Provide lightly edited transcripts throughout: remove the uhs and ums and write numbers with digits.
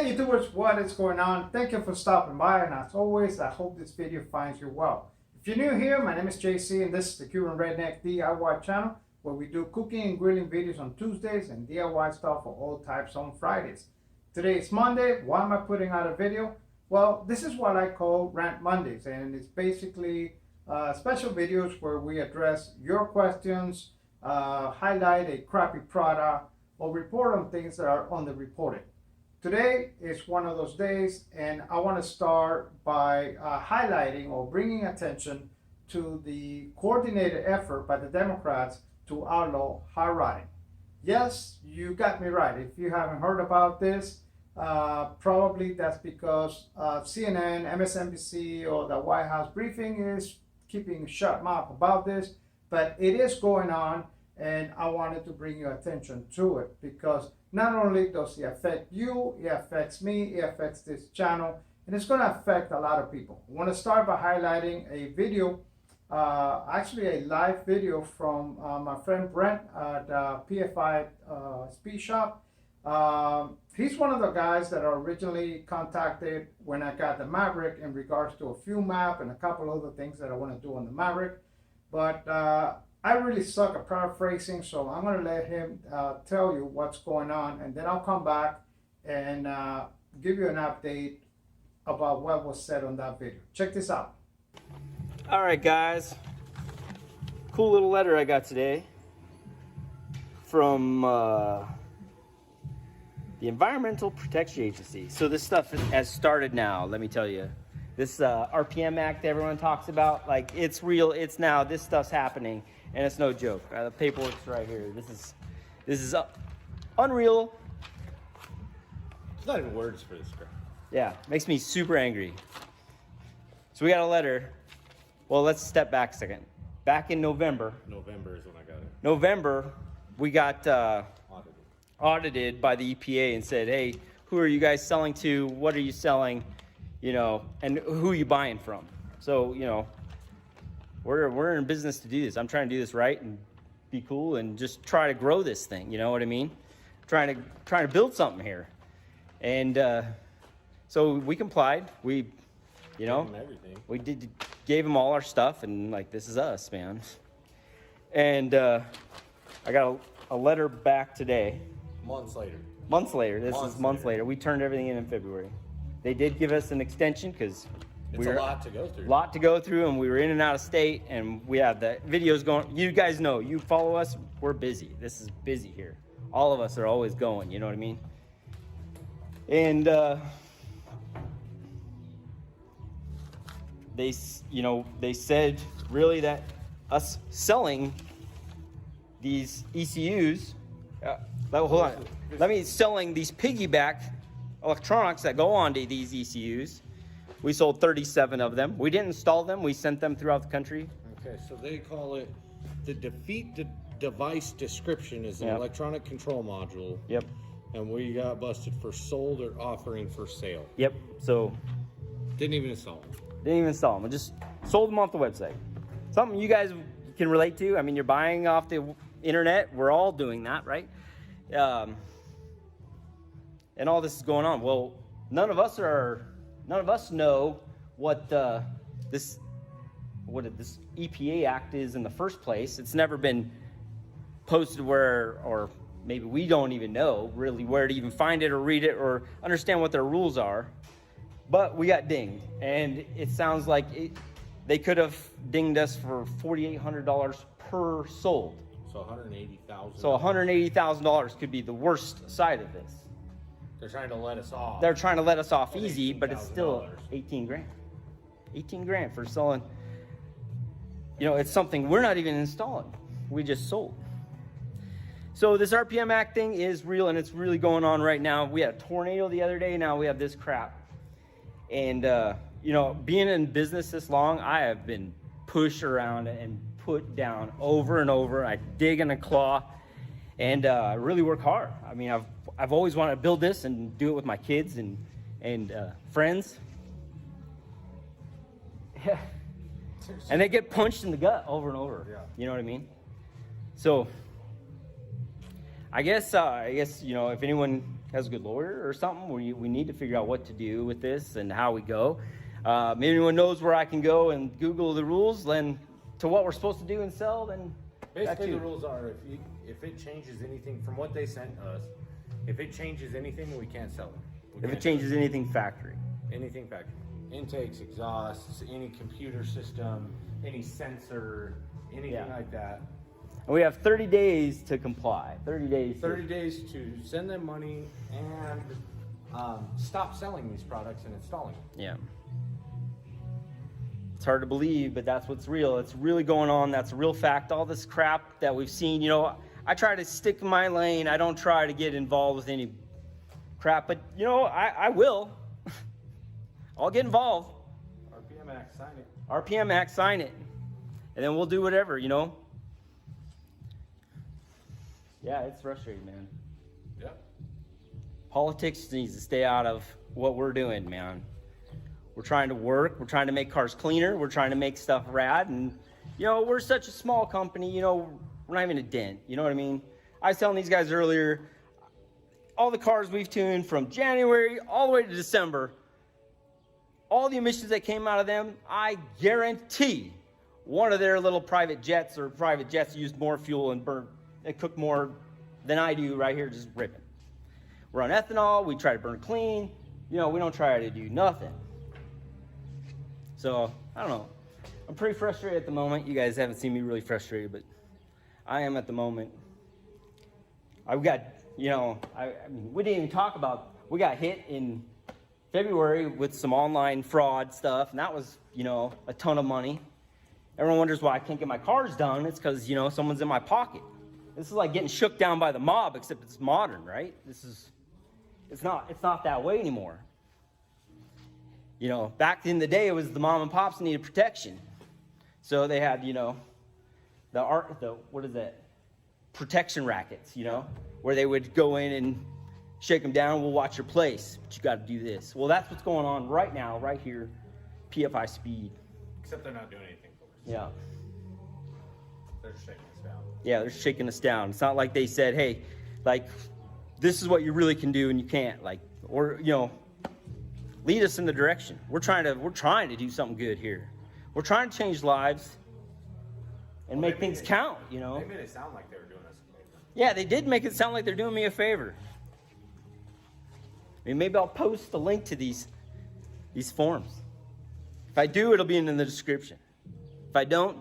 Hey YouTubers, what is going on? Thank you for stopping by, and as always, I hope this video finds you well. If you're new here, my name is JC and this is the Cuban Redneck DIY channel, where we do cooking and grilling videos on Tuesdays and DIY stuff for all types on Fridays. Today is Monday. Why am I putting out a video? Well, this is what I call Rant Mondays, and it's basically special videos where we address your questions, highlight a crappy product, or report on things that are underreported. Today is one of those days, and I want to start by highlighting or bringing attention to the coordinated effort by the Democrats to outlaw hot rodding. Yes, you got me right. If you haven't heard about this, probably that's because CNN, MSNBC, or the White House briefing is keeping shut mouth about this, but it is going on, and I wanted to bring your attention to it because not only does it affect you, it affects me, it affects this channel, and it's going to affect a lot of people. I want to start by highlighting a video, actually a live video from my friend Brent at PFI Speed Shop. He's one of the guys that I originally contacted when I got the Maverick in regards to a fuel map and a couple other things that I want to do on the Maverick. But I really suck at paraphrasing, so I'm going to let him tell you what's going on, and then I'll come back and give you an update about what was said on that video. Check this out. All right, guys. Cool little letter I got today from the Environmental Protection Agency. So this stuff has started now, let me tell you. This RPM Act everyone talks about, like, it's real, it's now, this stuff's happening, and it's no joke. The paperwork's right here. This is unreal. There's not even words for this crap. Yeah, makes me super angry. So we got a letter. Well, let's step back a second. Back in November. November is when I got it. November, we got audited by the EPA and said, hey, who are you guys selling to? What are you selling? You know, and who are you buying from? So, you know, we're in business to do this. I'm trying to do this right and be cool and just try to grow this thing. You know what I mean? Trying to build something here. And so we complied. We, you know, we gave them all our stuff, and like, this is us, man. And I got a letter back today. Months later. Months later. This is months later. We turned everything in February. They did give us an extension because it's a lot to go through. Lot to go through, and we were in and out of state, and we have the videos going. You guys know, you follow us, we're busy. This is busy here. All of us are always going, you know what I mean? And they said really that us selling these ECUs, hold on, selling these piggyback electronics that go onto these ECUs. We sold 37 of them. We didn't install them. We sent them throughout the country. Okay, so they call it the defeat device description is an electronic control module. Yep. And we got busted for sold or offering for sale. Yep. So didn't even install them. Didn't even install them. I just sold them off the website. Something you guys can relate to. I mean, you're buying off the internet. We're all doing that, right? And all this is going on. Well, none of us know what this EPA Act is in the first place. It's never been posted where, or maybe we don't even know really where to even find it or read it or understand what their rules are. But we got dinged, and it sounds like they could have dinged us for $4,800 per sold. So $180,000. So $180,000 could be the worst side of this. They're trying to let us off. They're trying to let us off easy, but it's still 18 grand. 18 grand for selling. You know, it's something we're not even installing. We just sold. So this RPM Act thing is real, and it's really going on right now. We had a tornado the other day. Now we have this crap. And, you know, being in business this long, I have been pushed around and put down over and over. I dig in a claw and really work hard. I mean, I've always wanted to build this and do it with my kids and friends. Yeah. And they get punched in the gut over and over. Yeah. You know what I mean? So I guess, you know, if anyone has a good lawyer or something. We need to figure out what to do with this and how we go. Maybe anyone knows where I can go and Google the rules, then to what we're supposed to do and sell, then Basically, the rules are if it changes anything from what they sent us, if it changes anything, we can't sell it. If it changes anything factory. Anything factory. Intakes, exhausts, any computer system, any sensor, anything like that. And we have 30 days to comply. 30 days. 30 days to send them money and stop selling these products and installing them. Yeah. It's hard to believe, but that's what's real. It's really going on. That's a real fact. All this crap that we've seen, you know, I try to stick in my lane. I don't try to get involved with any crap, but you know, I will. I'll get involved. RPM Act, sign it. RPM Act, sign it. And then we'll do whatever, you know. Yeah, it's frustrating, man. Yep. Politics needs to stay out of what we're doing, man. We're trying to work. We're trying to make cars cleaner. We're trying to make stuff rad. And, you know, we're such a small company, you know, we're not even a dent. You know what I mean? I was telling these guys earlier, all the cars we've tuned from January all the way to December, all the emissions that came out of them, I guarantee one of their little private jets used more fuel and cooked more than I do right here just ripping. We're on ethanol. We try to burn clean. You know, we don't try to do nothing. So, I don't know. I'm pretty frustrated at the moment. You guys haven't seen me really frustrated, but I am at the moment. I've got, you know, I mean, we didn't even talk about, we got hit in February with some online fraud stuff, and that was, you know, a ton of money. Everyone wonders why I can't get my cars done. It's because, you know, someone's in my pocket. This is like getting shook down by the mob, except it's modern, right? It's not that way anymore. You know, back in the day, it was the mom and pops needed protection. So they had, you know, what is that? Protection rackets, you know, where they would go in and shake them down. We'll watch your place, but you got to do this. Well, that's what's going on right now, right here, PFI Speed. Except they're not doing anything for us. Yeah. They're just shaking us down. Yeah, they're shaking us down. It's not like they said, hey, like, this is what you really can do and you can't, like, or, you know, lead us in the direction. We're trying to do something good here. We're trying to change lives and make things count, you know. They made it sound like they were doing us a favor. Yeah, they did make it sound like they're doing me a favor. I mean, maybe I'll post the link to these forms. If I do, it'll be in the description. If I don't,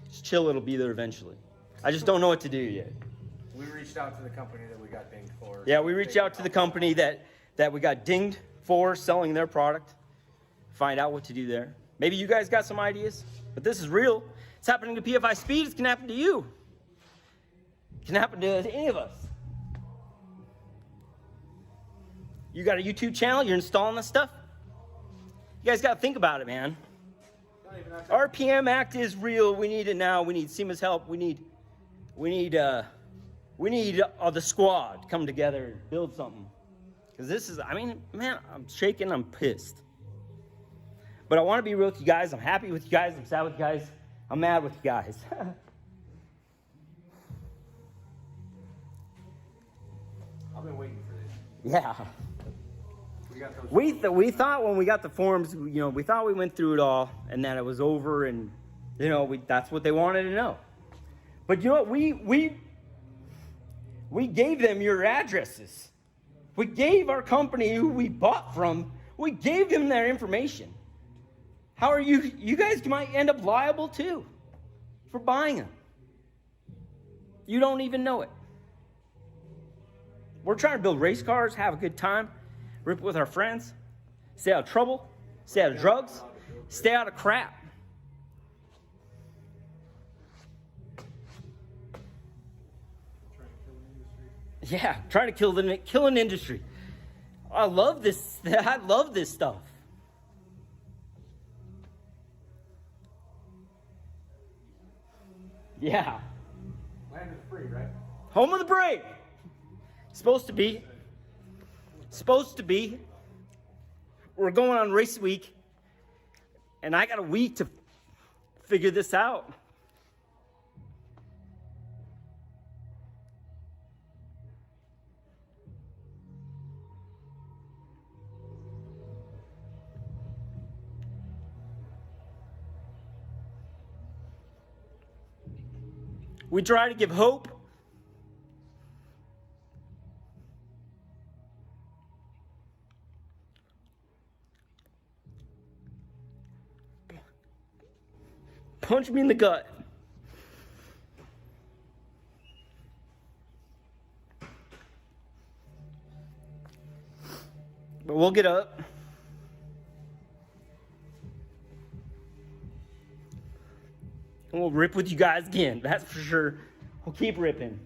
just chill, it'll be there eventually. I just don't know what to do yet. We reached out to the company that we got dinged for. Yeah, we reached out to the company that we got dinged for selling their product. Find out what to do there. Maybe you guys got some ideas, but this is real. It's happening to PFI Speed. It can happen to you. It can happen to any of us. You got a YouTube channel, you're installing this stuff. You guys got to think about it, man. RPM Act is real. We need it now. We need SEMA's help. We need the squad to come together and build something. Because this is, I mean, man, I'm shaking. I'm pissed. But I want to be real with you guys. I'm happy with you guys. I'm sad with you guys. I'm mad with you guys. I've been waiting for this. Yeah. We thought when we got the forms, you know, we thought we went through it all and that it was over, and you know, that's what they wanted to know. But you know what? We gave them your addresses. We gave our company who we bought from, we gave them their information. How are you guys might end up liable too for buying them. You don't even know it. We're trying to build race cars, have a good time, rip with our friends, stay out of trouble, stay out of drugs, stay out of crap. Yeah, trying to kill an industry. I love this. I love this stuff. Yeah. Land is free, right? Home of the brave. Supposed to be. We're going on race week, and I got a week to figure this out. We try to give hope. Punch me in the gut. But we'll get up. And we'll rip with you guys again, that's for sure. We'll keep ripping.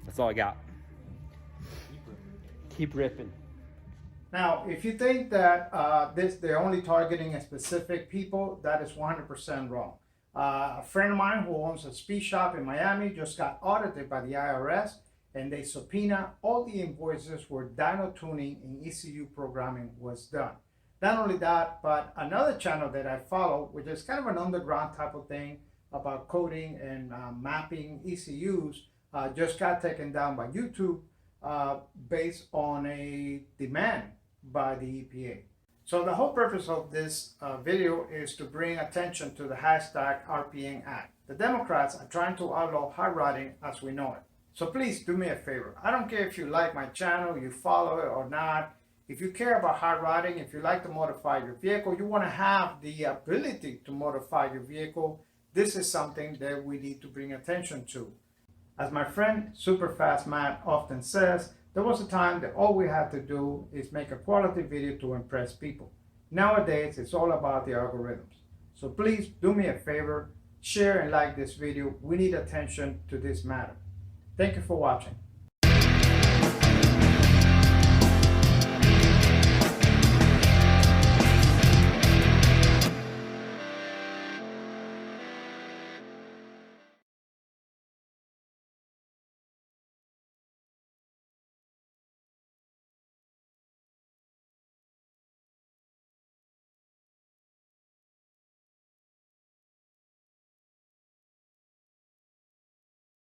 That's all I got. Keep ripping. Now, if you think that they're only targeting a specific people, that is 100% wrong. A friend of mine who owns a speed shop in Miami just got audited by the IRS, and they subpoena all the invoices where dyno tuning and ECU programming was done. Not only that, but another channel that I follow, which is kind of an underground type of thing about coding and mapping ECUs, just got taken down by YouTube based on a demand by the EPA. So the whole purpose of this video is to bring attention to the hashtag RPN Act. The Democrats are trying to outlaw hot rodding as we know it. So please do me a favor. I don't care if you like my channel, you follow it or not. If you care about hot rodding, if you like to modify your vehicle, you want to have the ability to modify your vehicle, this is something that we need to bring attention to. As my friend Superfast Matt often says, there was a time that all we had to do is make a quality video to impress people. Nowadays, it's all about the algorithms. So please do me a favor, share and like this video. We need attention to this matter. Thank you for watching.